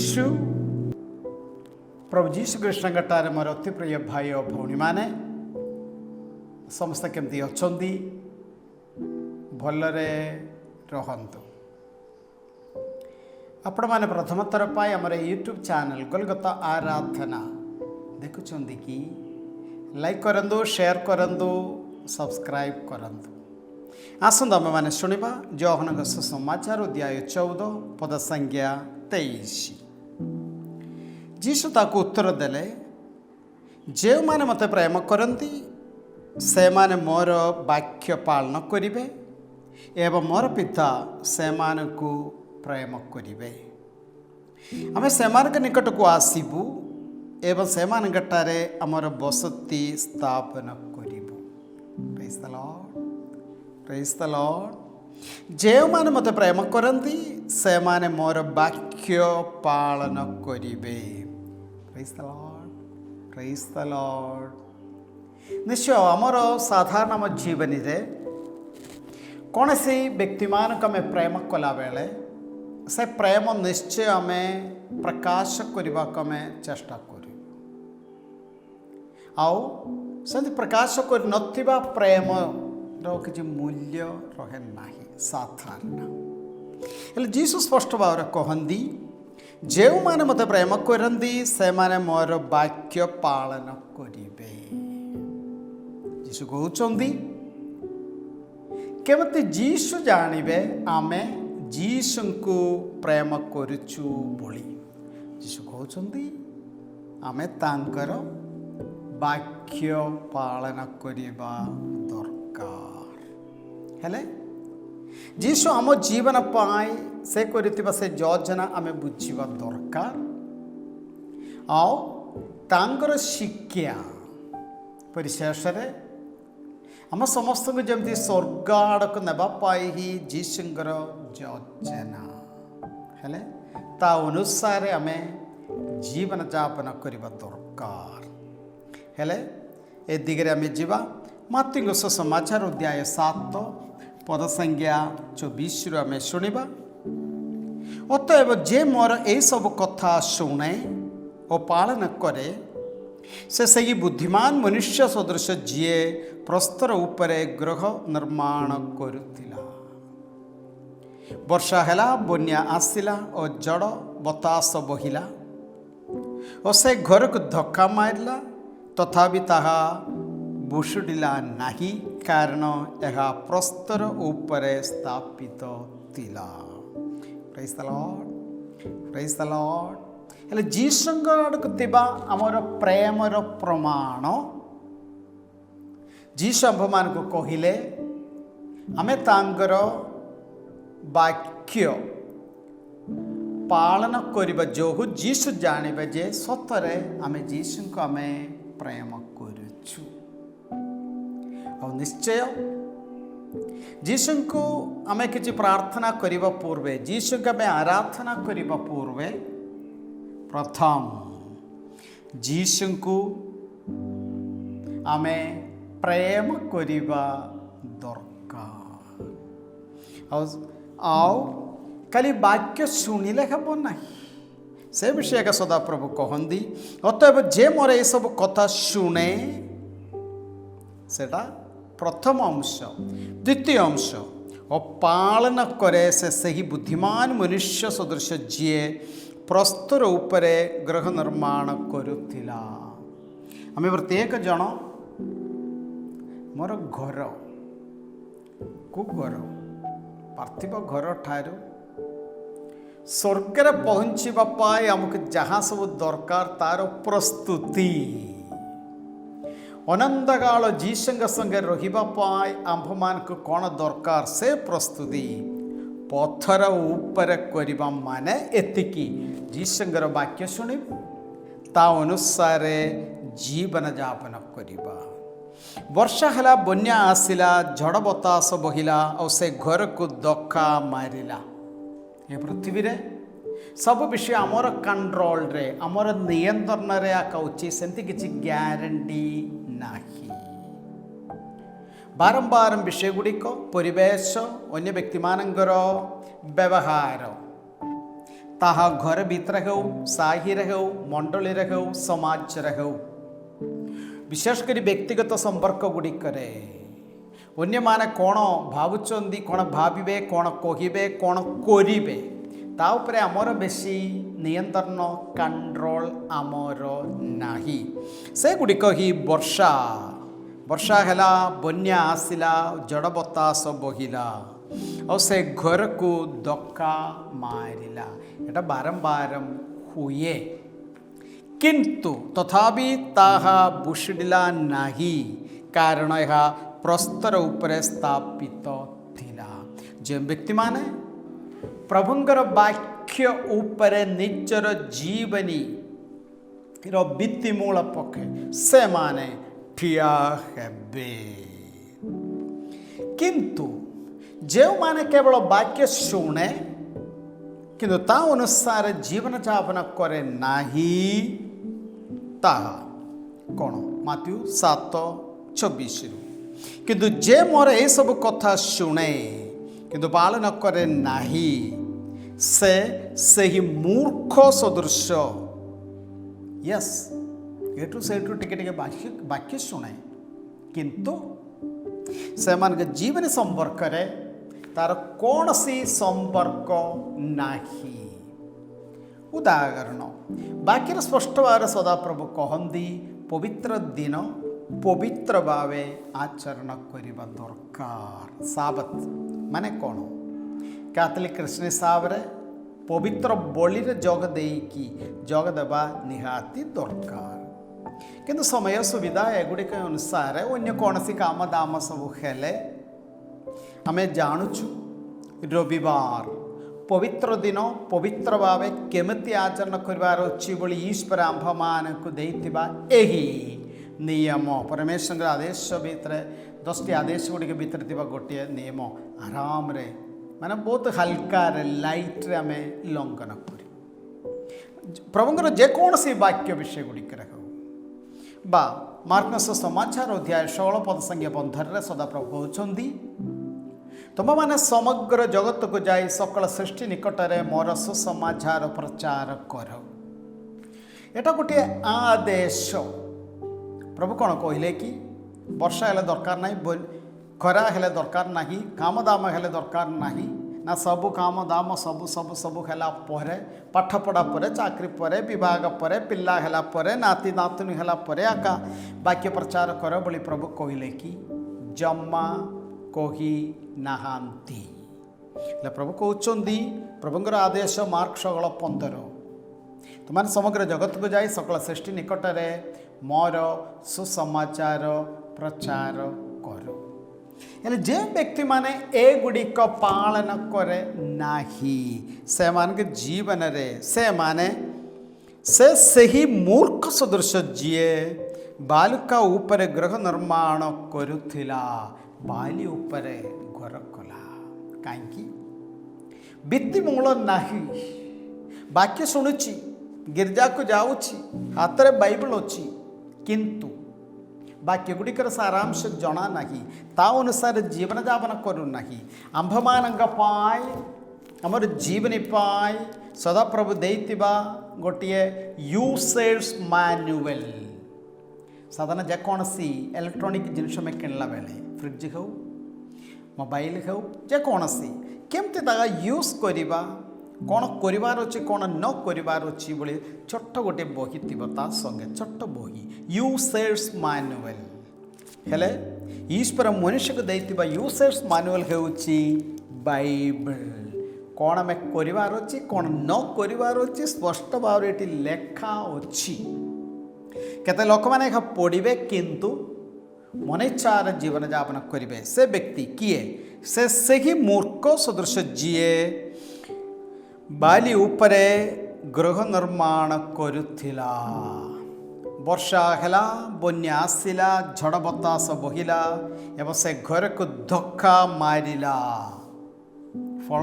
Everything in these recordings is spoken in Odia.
ଯୀଶୁ ପ୍ରଭୁ ଯୀଶୁ କୃଷ୍ଣଙ୍କଠାରେ ମୋର ଅତି ପ୍ରିୟ ଭାଇ ଓ ଭଉଣୀମାନେ ସମସ୍ତେ କେମିତି ଅଛନ୍ତି? ଭଲରେ ରହନ୍ତୁ। ଆପଣମାନେ ପ୍ରଥମ ଥର ପାଇଁ ଆମର ୟୁଟ୍ୟୁବ୍ ଚ୍ୟାନେଲ୍ ଗୋଲଗତା ଆରାଧନା ଦେଖୁଛନ୍ତି କି? ଲାଇକ୍ କରନ୍ତୁ, ସେୟାର କରନ୍ତୁ, ସବସ୍କ୍ରାଇବ୍ କରନ୍ତୁ। ଆସନ୍ତୁ ଆମେମାନେ ଶୁଣିବା ଯୋହାନଙ୍କ ସୁସମାଚାର ଅଧ୍ୟାୟ 14 ପଦ ସଂଖ୍ୟା 23। ଯୀଶୁ ତାକୁ ଉତ୍ତର ଦେଲେ, ଯେଉଁମାନେ ମୋତେ ପ୍ରେମ କରନ୍ତି ସେମାନେ ମୋର ବାକ୍ୟ ପାଳନ କରିବେ ଏବଂ ମୋର ପିତା ସେମାନଙ୍କୁ ପ୍ରେମ କରିବେ। ଆମେ ସେମାନଙ୍କ ନିକଟକୁ ଆସିବୁ ଏବଂ ସେମାନଙ୍କଠାରେ ଆମର ବସତି ସ୍ଥାପନ କରିବୁ। ପ୍ରେଜ୍ ଦ ଲର୍ଡ, ପ୍ରେଜ୍ ଦ ଲର୍ଡ। ଯେଉଁମାନେ ମୋତେ ପ୍ରେମ କରନ୍ତି ସେମାନେ ମୋର ବାକ୍ୟ ପାଳନ କରିବେ। ପ୍ରେଜ୍ ଦ ଲର୍ଡ, ପ୍ରେଜ୍ ଦ ଲର୍ଡ। ନିଶ୍ଚୟ ଆମର ସାଧାରଣ ଆମ ଜୀବନରେ କୌଣସି ବ୍ୟକ୍ତିମାନଙ୍କୁ ଆମେ ପ୍ରେମ କଲାବେଳେ ସେ ପ୍ରେମ ନିଶ୍ଚୟ ଆମେ ପ୍ରକାଶ କରିବାକୁ ଆମେ ଚେଷ୍ଟା କରିବୁ। ଆଉ ସେମିତି ପ୍ରକାଶ କରିନଥିବା ପ୍ରେମର କିଛି ମୂଲ୍ୟ ରହେ ନାହିଁ ସାଧାରଣ। ହେଲେ ଯୀଶୁ ସ୍ପଷ୍ଟ ଭାବରେ କହନ୍ତି, ଯେଉଁମାନେ ମୋତେ ପ୍ରେମ କରନ୍ତି ସେମାନେ ମୋର ବାକ୍ୟ ପାଳନ କରିବେ। ଯୀଶୁ କହୁଛନ୍ତି, କେମିତି ଯୀଶୁ ଜାଣିବେ ଆମେ ଯୀଶୁଙ୍କୁ ପ୍ରେମ କରୁଛୁ ବୋଲି? ଯୀଶୁ କହୁଛନ୍ତି ଆମେ ତାଙ୍କର ବାକ୍ୟ ପାଳନ କରିବା ଦରକାର। ହେଲେ ଯୀଶୁ ଆମ ଜୀବନ ପାଇଁ ସେ କରିଥିବା ସେ ଯୋଜନା ଆମେ ବୁଝିବା ଦରକାର। ଆଉ ତାଙ୍କର ଶିକ୍ଷା ପରିଶେଷରେ ଆମ ସମସ୍ତଙ୍କୁ ଯେମିତି ସ୍ୱର୍ଗ ଆଡ଼କୁ ନେବା ପାଇଁ ହିଁ ଯୀଶୁଙ୍କର ଯୋଜନା। ହେଲେ ତା ଅନୁସାରେ ଆମେ ଜୀବନଯାପନ କରିବା ଦରକାର। ହେଲେ ଏ ଦିଗରେ ଆମେ ଯିବା ମାର୍କୋଙ୍କ ସୁସମାଚାର ଅଧ୍ୟାୟ 7 ପଦ ସଂଖ୍ୟା 24 ଆମେ ଶୁଣିବା। ଅତଏବ ଯେ ମୋର ଏହିସବୁ କଥା ଶୁଣେ ଓ ପାଳନ କରେ ସେ ସେହି ବୁଦ୍ଧିମାନ ମନୁଷ୍ୟ ସଦୃଶ ଯିଏ ପ୍ରସ୍ତର ଉପରେ ଗୃହ ନିର୍ମାଣ କରୁଥିଲା। ବର୍ଷା ହେଲା, ବନ୍ୟା ଆସିଲା ଓ ଝଡ଼ ବତାସ ବହିଲା ଓ ସେ ଘରକୁ ଧକ୍କା ମାରିଲା, ତଥାପି ତାହା ଭୁଷୁଡ଼ିଲା ନାହିଁ, କାରଣ ଏହା ପ୍ରସ୍ତର ଉପରେ ସ୍ଥାପିତ ଥିଲା। ପ୍ରେଜ୍ ଦ ଲର୍ଡ, ପ୍ରେଜ୍ ଦ ଲର୍ଡ। ହେଲେ ଯୀଶୁଙ୍କ ଆଡ଼କୁ ଥିବା ଆମର ପ୍ରେମର ପ୍ରମାଣ ଯୀଶୁ ଆମ୍ଭମାନଙ୍କୁ କହିଲେ ଆମେ ତାଙ୍କର ବାକ୍ୟ ପାଳନ କରିବା ଯୋଗୁଁ ଯୀଶୁ ଜାଣିବେ ଯେ ସତରେ ଆମେ ଯୀଶୁଙ୍କୁ ଆମେ ପ୍ରେମ କରୁଛୁ। ଆଉ ନିଶ୍ଚୟ ଯୀଶୁଙ୍କୁ ଆମେ କିଛି ପ୍ରାର୍ଥନା କରିବା ପୂର୍ବେ, ଯୀଶୁଙ୍କୁ ଆମେ ଆରାଧନା କରିବା ପୂର୍ବେ ପ୍ରଥମ ଯୀଶୁଙ୍କୁ ଆମେ ପ୍ରେମ କରିବା ଦରକାର। ଆଉ ଖାଲି ବାକ୍ୟ ଶୁଣିଲେ ହେବ ନାହିଁ, ସେ ବିଷୟରେ ସଦାପ୍ରଭୁ କହନ୍ତି, ଅତଏବ ଯେ ମୋର ଏସବୁ କଥା ଶୁଣେ, ସେଟା ପ୍ରଥମ ଅଂଶ। ଦ୍ୱିତୀୟ ଅଂଶ, ଓ ପାଳନ କରେ ସେ ସେହି ବୁଦ୍ଧିମାନ ମନୁଷ୍ୟ ସଦୃଶ ଯିଏ ପ୍ରସ୍ତର ଉପରେ ଗୃହ ନିର୍ମାଣ କରୁଥିଲା। ଆମେ ପ୍ରତ୍ୟେକ ଜଣ ମୋର ଘର, କେଉଁ ଘର? ପାର୍ଥିବ ଘର ଠାରୁ ସ୍ୱର୍ଗରେ ପହଞ୍ଚିବା ପାଇଁ ଆମକୁ ଯାହା ସବୁ ଦରକାର ତାର ପ୍ରସ୍ତୁତି, ଅନନ୍ତକାଳ ଯୀଶୁଙ୍କ ସଙ୍ଗେ ରହିବା ପାଇଁ ଆମ୍ଭମାନଙ୍କୁ କ'ଣ ଦରକାର ସେ ପ୍ରସ୍ତୁତି ପଥର ଉପରେ କରିବା ମାନେ ଏତିକି, ଯୀଶୁଙ୍କର ବାକ୍ୟ ଶୁଣିବା, ତା ଅନୁସାରେ ଜୀବନଯାପନ କରିବା। ବର୍ଷା ହେଲା, ବନ୍ୟା ଆସିଲା, ଝଡ଼ ବତାସ ବହିଲା ଆଉ ସେ ଘରକୁ ଧକ୍କା ମାରିଲା। ଏ ପୃଥିବୀରେ ସବୁ ବିଷୟ ଆମର କଣ୍ଟ୍ରୋଲରେ, ଆମର ନିୟନ୍ତ୍ରଣରେ ଆକା ଅଛି, ସେମିତି କିଛି ଗ୍ୟାରେଣ୍ଟି ନାହିଁ। ବାରମ୍ବାର ବିଷୟ ଗୁଡ଼ିକ, ପରିବେଶ, ଅନ୍ୟ ବ୍ୟକ୍ତିମାନଙ୍କର ବ୍ୟବହାର, ତାହା ଘର ଭିତରେ ହେଉ, ସାହିରେ ହେଉ, ମଣ୍ଡଳୀରେ ହେଉ, ସମାଜରେ ହେଉ, ବିଶେଷ କରି ବ୍ୟକ୍ତିଗତ ସମ୍ପର୍କ ଗୁଡ଼ିକରେ ଅନ୍ୟମାନେ କ'ଣ ଭାବୁଛନ୍ତି, କ'ଣ ଭାବିବେ, କ'ଣ କହିବେ, କ'ଣ କରିବେ, ତା ଉପରେ ଆମର ବେଶୀ ନିୟନ୍ତ୍ରଣ କଣ୍ଟ୍ରୋଲ ଆମର ନାହିଁ। ସେଗୁଡ଼ିକ ହିଁ ବର୍ଷା ହେଲା, ବନ୍ୟା ଆସିଲା, ଝଡ଼ ବତାସ ବହିଲା ଆଉ ସେ ଘରକୁ ଧକ୍କା ମାରିଲା। ଏଟା ବାରମ୍ବାର ହୁଏ, କିନ୍ତୁ ତଥାପି ତାହା ଭୁଷୁଡ଼ିଲା ନାହିଁ, କାରଣ ଏହା ପ୍ରସ୍ତର ଉପରେ ସ୍ଥାପିତ ଥିଲା। ଯେଉଁ ବ୍ୟକ୍ତିମାନେ ପ୍ରଭୁଙ୍କର ବାକ୍ୟ ଉପରେ ନିଜର ଜୀବନୀର ଭିତ୍ତିମୂଳ ପକେ ସେମାନେ ଠିଆ ହେବେ। କିନ୍ତୁ ଯେଉଁମାନେ କେବଳ ବାକ୍ୟ ଶୁଣେ କିନ୍ତୁ ତା ଅନୁସାରେ ଜୀବନଯାପନ କରେ ନାହିଁ, ତାହା କ'ଣ? ମାଥ୍ୟୁ 7:24। କିନ୍ତୁ ଯେ ମୋର ଏସବୁ କଥା ଶୁଣେ କିନ୍ତୁ ପାଳନ କରେ ନାହିଁ, ସେ ସେହି ମୂର୍ଖ ସଦୃଶ। ୟେସ୍, ଏଠୁ ସେଠୁ ଟିକେ ଟିକେ ବାକ୍ୟ ଶୁଣେ କିନ୍ତୁ ସେମାନଙ୍କ ଜୀବନ ସମ୍ପର୍କରେ ତାର କୌଣସି ସମ୍ପର୍କ ନାହିଁ। ଉଦାହରଣ, ବାକ୍ୟର ସ୍ପଷ୍ଟ ଭାବରେ ସଦାପ୍ରଭୁ କହନ୍ତି ପବିତ୍ର ଦିନ ପବିତ୍ର ଭାବେ ଆଚରଣ କରିବା ଦରକାର। ସାବତ ମାନେ କ'ଣ? କ୍ୟାଥୋଲିକ ଖ୍ରୀଷ୍ଟିଆନ ହିସାବରେ ପବିତ୍ର ବଳିରେ ଯୋଗ ଦେବା ନିହାତି ଦରକାର। କିନ୍ତୁ ସମୟ ସୁବିଧା ଏଗୁଡ଼ିକ ଅନୁସାରେ ଅନ୍ୟ କୌଣସି କାମ ଦାମ ସବୁ ହେଲେ ଆମେ ଜାଣୁଛୁ ରବିବାର ପବିତ୍ର ଦିନ ପବିତ୍ର ଭାବେ କେମିତି ଆଚରଣ କରିବାର ଅଛି ବୋଲି ଈଶ୍ୱର ଆମ୍ଭମାନଙ୍କୁ ଦେଇଥିବା ଏହି ନିୟମ, ପରମେଶ୍ୱରଙ୍କ ଆଦେଶ ଭିତରେ 10ଟି ଆଦେଶ ଗୁଡ଼ିକ ଭିତରେ ଥିବା ଗୋଟିଏ ନିୟମ ଆରାମରେ ମାନେ ବହୁତ ହାଲକାରେ ଲାଇଟ୍ରେ ଆମେ ଲଙ୍ଘନ କରୁ। ପ୍ରଭୁଙ୍କର ଯେକୌଣସି ବାକ୍ୟ ବିଷୟ ଗୁଡ଼ିକରେ ହେଉ ବା ମାର୍କୋସ ସମାଚାର ଅଧ୍ୟାୟ 16 ପଦ ସଂଖ୍ୟା 15ରେ ସଦାପ୍ରଭୁ କହୁଛନ୍ତି, ତୁମମାନେ ସମଗ୍ର ଜଗତକୁ ଯାଇ ସକଳ ସୃଷ୍ଟି ନିକଟରେ ମୋର ସୁସମାଚାର ପ୍ରଚାର କର। ଏଟା ଗୋଟିଏ ଆଦେଶ। ପ୍ରଭୁ କ'ଣ କହିଲେ କି ବର୍ଷା ହେଲେ ଦରକାର ନାହିଁ, ଖରା ହେଲେ ଦରକାର ନାହିଁ, କାମ ଦାମ ହେଲେ ଦରକାର ନାହିଁ ନା, ସବୁ କାମ ଦାମ ସବୁ ହେଲା ପରେ, ପାଠପଢ଼ା ପରେ, ଚାକିରି ପରେ, ବିବାହ ପରେ, ପିଲା ହେଲା ପରେ, ନାତି ନାତୁଣୀ ହେଲା ପରେ ଆକା ବାକ୍ୟ ପ୍ରଚାର କର ବୋଲି ପ୍ରଭୁ କହିଲେ କି? ଜମା କହି ନାହାନ୍ତି। ହେଲେ ପ୍ରଭୁ କହୁଛନ୍ତି, ପ୍ରଭୁଙ୍କର ଆଦେଶ ମାର୍କ 16:15, ତୁମାନେ ସମଗ୍ର ଜଗତକୁ ଯାଇ ସକଳ ସୃଷ୍ଟି ନିକଟରେ ମୋର ସୁସମାଚାର ପ୍ରଚାର କର। ହେଲେ ଯେ ବ୍ୟକ୍ତିମାନେ ଏଗୁଡ଼ିକ ପାଳନ କରେ ନାହିଁ ସେମାନଙ୍କ ଜୀବନରେ ସେହି ମୂର୍ଖ ସଦୃଶ ଯିଏ ବାଲୁକା ଉପରେ ଗୃହ ନିର୍ମାଣ କରୁଥିଲା, ବାଲି ଉପରେ ଘର କଲା। କାହିଁକି? ଭିତ୍ତିମୂଳ ନାହିଁ। ବାକ୍ୟ ଶୁଣୁଛି, ଗିର୍ଜାକୁ ଯାଉଛି, ହାତରେ ବାଇବଲ ଅଛି, କିନ୍ତୁ ବାକ୍ୟ ଗୁଡ଼ିକର ସାରାଂଶ ଜଣା ନାହିଁ, ତା ଅନୁସାରେ ଜୀବନଯାପନ କରୁନାହିଁ। ଆମ୍ଭମାନଙ୍କ ପାଇଁ, ଆମର ଜୀବନୀ ପାଇଁ ସଦାପ୍ରଭୁ ଦେଇଥିବା ଗୋଟିଏ ୟୁସେଜ୍ ମାନୁଆଲ୍। ସାଧାରଣ ଯେକୌଣସି ଇଲେକ୍ଟ୍ରୋନିକ୍ ଜିନିଷ ଆମେ କିଣିଲା ବେଳେ, ଫ୍ରିଜ୍ ହେଉ, ମୋବାଇଲ ହେଉ, ଯେକୌଣସି କେମିତି ତାହା ୟୁଜ୍ କରିବା, କ'ଣ କରିବାର ଅଛି, କ'ଣ ନ କରିବାର ଅଛି ବୋଲି ଛୋଟ ଗୋଟିଏ ବହି ଥିବ, ତା ସଙ୍ଗେ ଛୋଟ ବହି ୟୁସେଜ୍ ମାନୁଆଲ୍। ହେଲେ ଈଶ୍ୱର ମନୁଷ୍ୟକୁ ଦେଇଥିବା ୟୁସେଜ୍ ମାନୁଆଲ୍ ହେଉଛି ବାଇବଲ। କ'ଣ ଆମେ କରିବାର ଅଛି, କ'ଣ ନ କରିବାର ଅଛି, ସ୍ପଷ୍ଟ ଭାବରେ ଏଠି ଲେଖା ଅଛି। କେତେ ଲୋକମାନେ ଏହା ପଢ଼ିବେ କିନ୍ତୁ ମନ ଇଚ୍ଛାରେ ଜୀବନଯାପନ କରିବେ। ସେ ବ୍ୟକ୍ତି କିଏ? ସେ ସେହି ମୂର୍ଖ ସଦୃଶ ଯିଏ ବାଲି ଉପରେ ଗୃହ ନିର୍ମାଣ କରୁଥିଲା। ବର୍ଷା ହେଲା, ବନ୍ୟା ଆସିଲା, ଝଡ଼ ବତାସ ବହିଲା ଏବଂ ସେ ଘରକୁ ଧକ୍କା ମାରିଲା। ଫଳ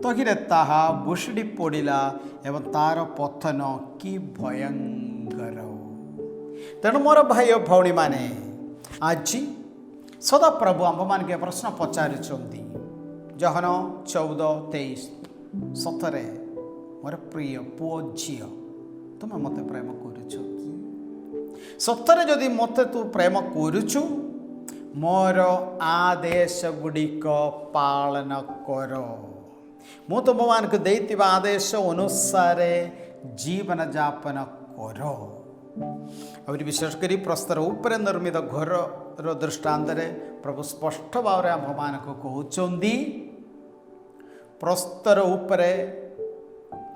ତହିଁରେ ତାହା ଭୁଷୁଡ଼ି ପଡ଼ିଲା ଏବଂ ତାର ପତନ କି ଭୟଙ୍କର। ତେଣୁ ମୋର ଭାଇ ଓ ଭଉଣୀମାନେ, ଆଜି ସଦାପ୍ରଭୁ ଆମ୍ଭମାନଙ୍କୁ ଏ ପ୍ରଶ୍ନ ପଚାରୁଛନ୍ତି। ଯୋହନ 14:23 ସତରେ ମୋର ପ୍ରିୟ ପୁଅ ଝିଅ, ତୁମେ ମୋତେ ପ୍ରେମ କରୁଛ କି? ସତରେ ଯଦି ମୋତେ ତୁ ପ୍ରେମ କରୁଛୁ, ମୋର ଆଦେଶ ଗୁଡ଼ିକ ପାଳନ କର। ମୁଁ ତୁମମାନଙ୍କୁ ଦେଇଥିବା ଆଦେଶ ଅନୁସାରେ ଜୀବନ ଯାପନ କର। ଆହୁରି ବିଶେଷ କରି ପ୍ରସ୍ତର ଉପରେ ନିର୍ମିତ ଘରର ଦୃଷ୍ଟାନ୍ତରେ ପ୍ରଭୁ ସ୍ପଷ୍ଟ ଭାବରେ ଆମ୍ଭମାନଙ୍କୁ କହୁଛନ୍ତି, ପ୍ରସ୍ତର ଉପରେ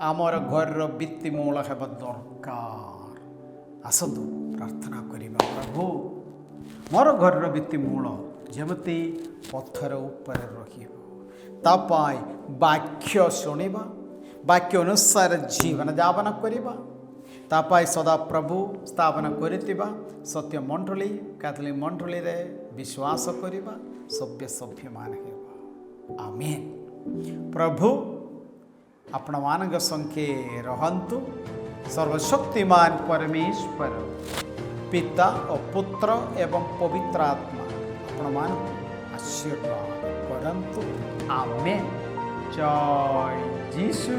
ଆମର ଘରର ଭିତ୍ତିମୂଳ ହେବା ଦରକାର। ଆସନ୍ତୁ ପ୍ରାର୍ଥନା କରିବା, ପ୍ରଭୁ ମୋର ଘରର ଭିତ୍ତିମୂଳ ଯେମିତି ପଥର ଉପରେ ରହିବ। ତା ପାଇଁ ବାକ୍ୟ ଶୁଣିବା, ବାକ୍ୟ ଅନୁସାରେ ଜୀବନ ଯାପନ କରିବା, ତା ପାଇଁ ସଦା ପ୍ରଭୁ ସ୍ଥାପନ କରିଥିବା ସତ୍ୟ ମଣ୍ଡଳୀ କ୍ୟାଥୋଲିକ ମଣ୍ଡଳୀରେ ବିଶ୍ୱାସ କରିବା, ସଭ୍ୟମାନେ ହେବା। ଆମେନ୍। ପ୍ରଭୁ ଆପଣମାନଙ୍କ ସଙ୍ଗେ ରହନ୍ତୁ। ସର୍ବଶକ୍ତିମାନ ପରମେଶ୍ୱର ପିତା ଓ ପୁତ୍ର ଏବଂ ପବିତ୍ର ଆତ୍ମା ଆପଣମାନଙ୍କୁ ଆଶୀର୍ବାଦ କରନ୍ତୁ। ଆମେନ୍। ଜୟ ଯୀଶୁ।